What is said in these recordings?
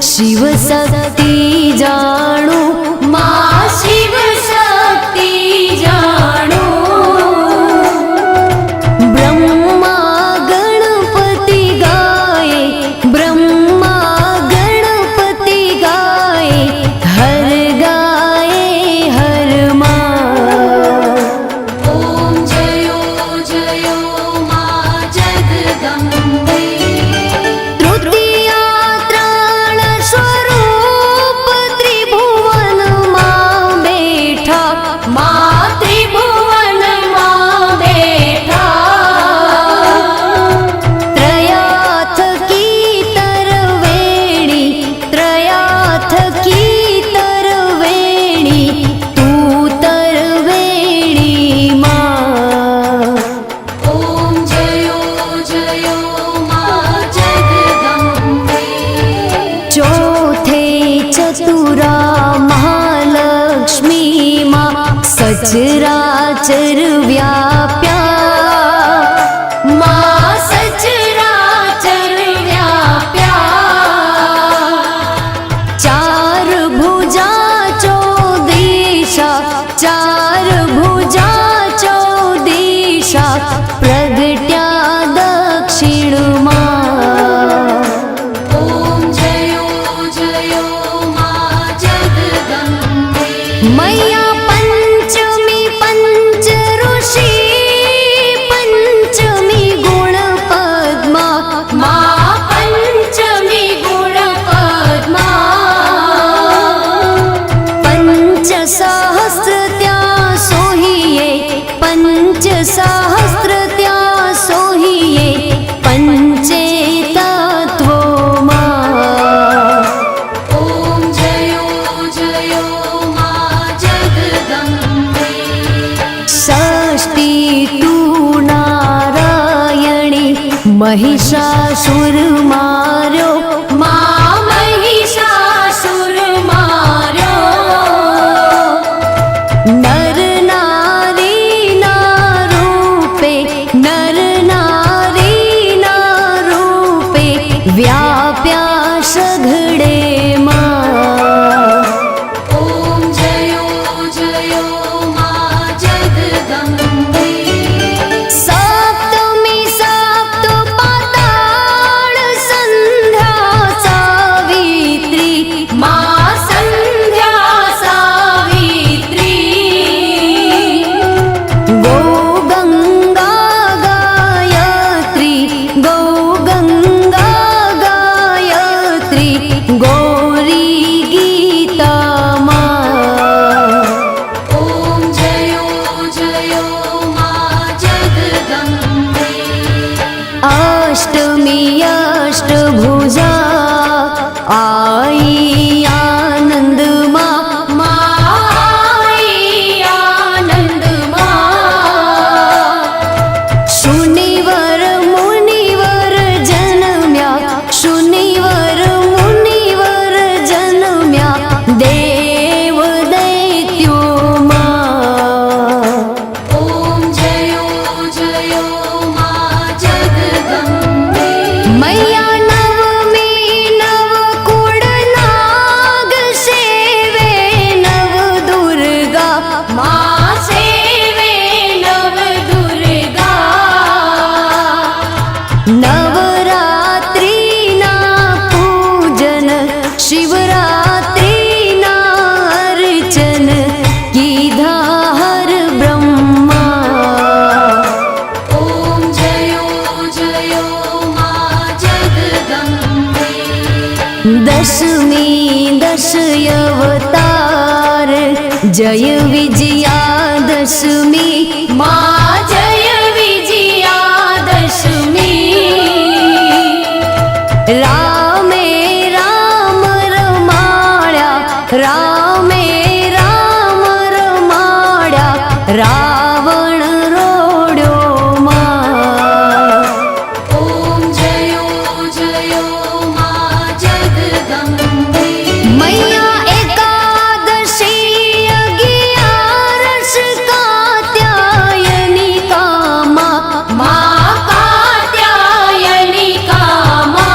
शिव शक्ति जाणू मां शिव शक्ति जाणू ब्रह्मा गणपति गाए ब्रह्मा गणपति गाए हर गाए हर मां ओम जयो जयो मां जगदम्बे तृतीया त्राण स्वरूप त्रिभुवन मां बैठा मां त्रिभुवन मां बैठा त्रयाथ की तरवेणी त्रयाथ की तरवेणी तू तरवेणी मां ओम जयो जयो मां जगदम्बे चौथे चतुरा महालक्ष्मी मां सचराचर व्याप्या मां सचराचर व्याप्या चार भुजा चौदिशा चार भुजा चौदिशा प्रगट्या दक्षिण मां ओम जयो जयो मां जगदम्बे मैया पंचमी पंच ऋषि पंचमी गुण पद्मा मां पंचमी गुण पद्मा पंच सहस्र त्या सोहिये पंच सहस्र त्या सोहिये पंचे तत्वो मां ओम जयो जयो मां जगदम्बे षष्ठी तू नारायणी महिषासुर मार्यो मां महिषासुर मार्यो नर नारी ना रूपे नर नारी ना रूपे व्याप्या सघळे मां ओम जयो जयो मां जगदम्बे सप्तमी सप्त पाताळ संध्या सावित्री मां संध्या सावित्री गो गंगा गायत्री गो गंगा गायत्री गौरी गीता मां ओम जयो जयो मां जगदम्बे अष्टमी अष्टभुजा आई आनंद मां आई आनंद मां शूनिवर मुनिवर जन्म्या शूनिवर मुनिवर जन्म्या देव दैत्यो मां ओम जयो जयो मां जगदम्बे मैया नवमी नव कुळ नाग सेवे नव दुर्गा मां सेवे नव दुर्गा नवरात्रि ना पूजन शिवरात्रि ना अर्चन कीधा हर ब्रह्मा ओम जयो जयो मां जगदम्बे दशमी दश अवतार जय विजया दशमी मां जय विजया दशमी रामे राम रमाड्या रामे राम रमाड्या रावण रोड्यो मां ओम जयो जयो मां जगदम्बे मैया एकादशी अगियारस कात्यायनी कामा मां कात्यायनी कामा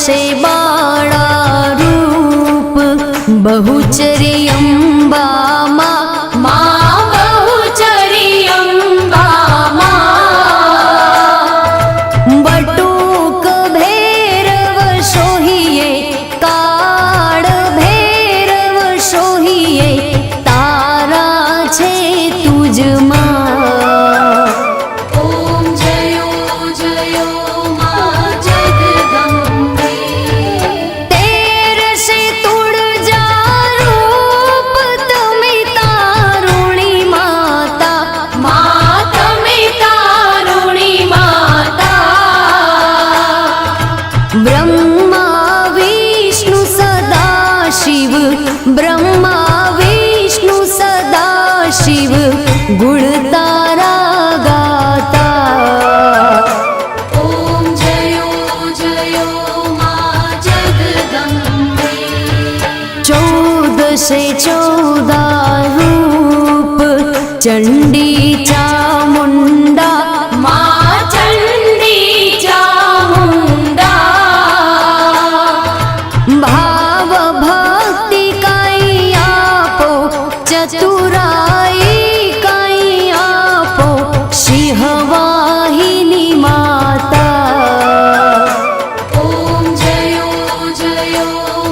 से बाळा रूप बहुचरी अंबा मा मा बहुचरी अंबा मा बटूक भैरव सोहिये काळ भैरव सोहिये तारा छे तुझ मा ओम जयो जयो मा जगदम्बे तेरे से तुड़ जा रूप तमे तारुणी माता माता में तारुणी माता ब्रह्मा विष्णु सदा शिव ब्रह्मा विष्णु सदा शिव गुण तारा गाता ओम जयो जयो मा जगदम्बे 14 से 14 रूप चंडी चामुंडा मा चंडी चामुंडा भाव भक्ति काई आपो चतुराई काई आपो सिंहवाहिनी माता ओम जयो जयो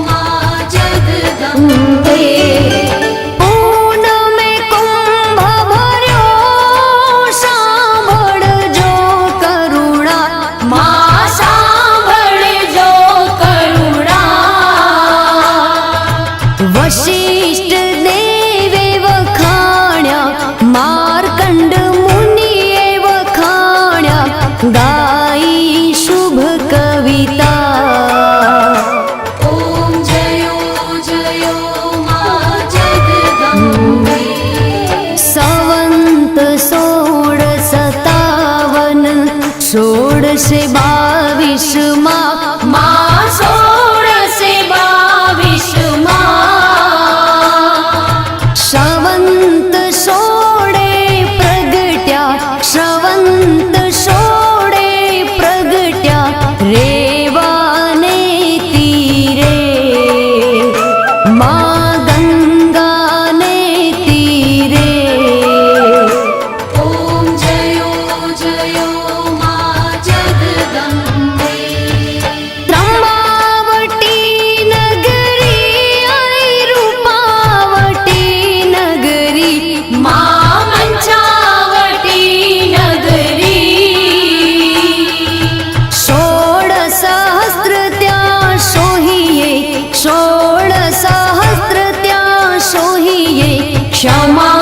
मा जगदम्बे पूनमे कुंभ भर्यो सांभळजो करुणा मा सांभळजो करुणा वशिष्ठ देवे वखाण्या मार्कंड मुनिये वखाण्या गाई शुभ कविता ओम जयो जयो मा जगदम्बे संवत 1657 मा 1622 मा श्रवंत सोडे प्रगट्या श्रवंत सोडे प्रगट्या रेवाने तीरे मा गंगाने तीरे ओम जयो जयो मा जगदम्बे त्र्यंबावटी नगरी आई रूपावटी नगरी मा मंचावटी नगरी 16 सहस्त्र त्या सोहिये 16 सहस्त्र त्या सोहिये क्षमा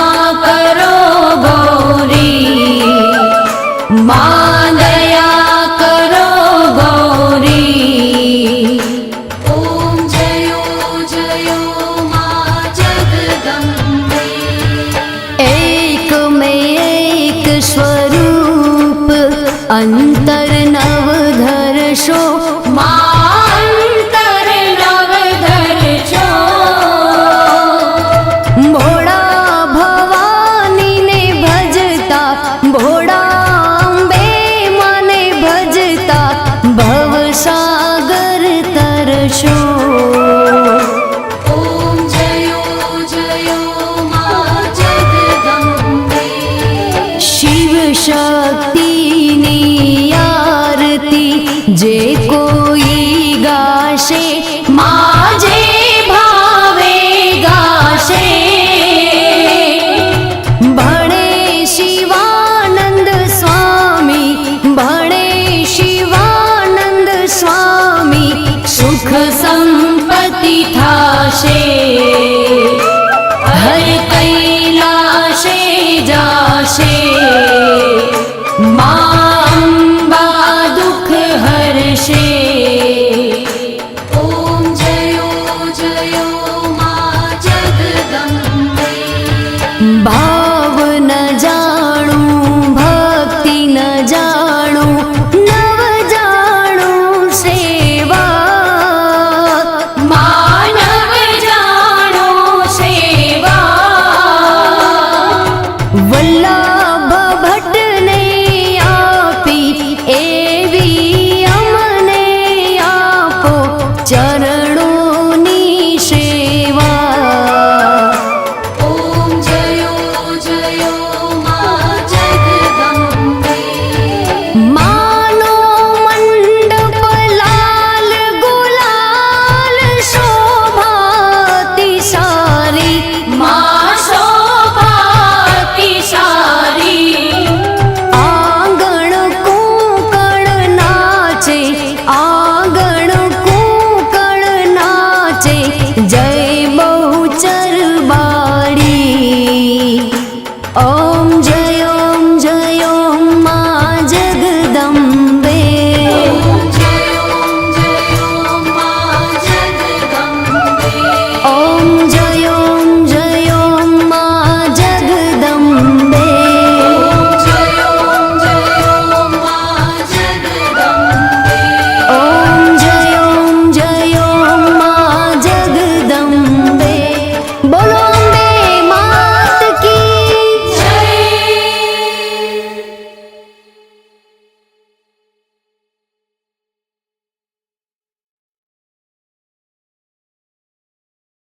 करो गौरी मा दया करो गौरी ओम जयो जयो मा जगदम्बे एक में एक स्वरूप अंतर नवधर शो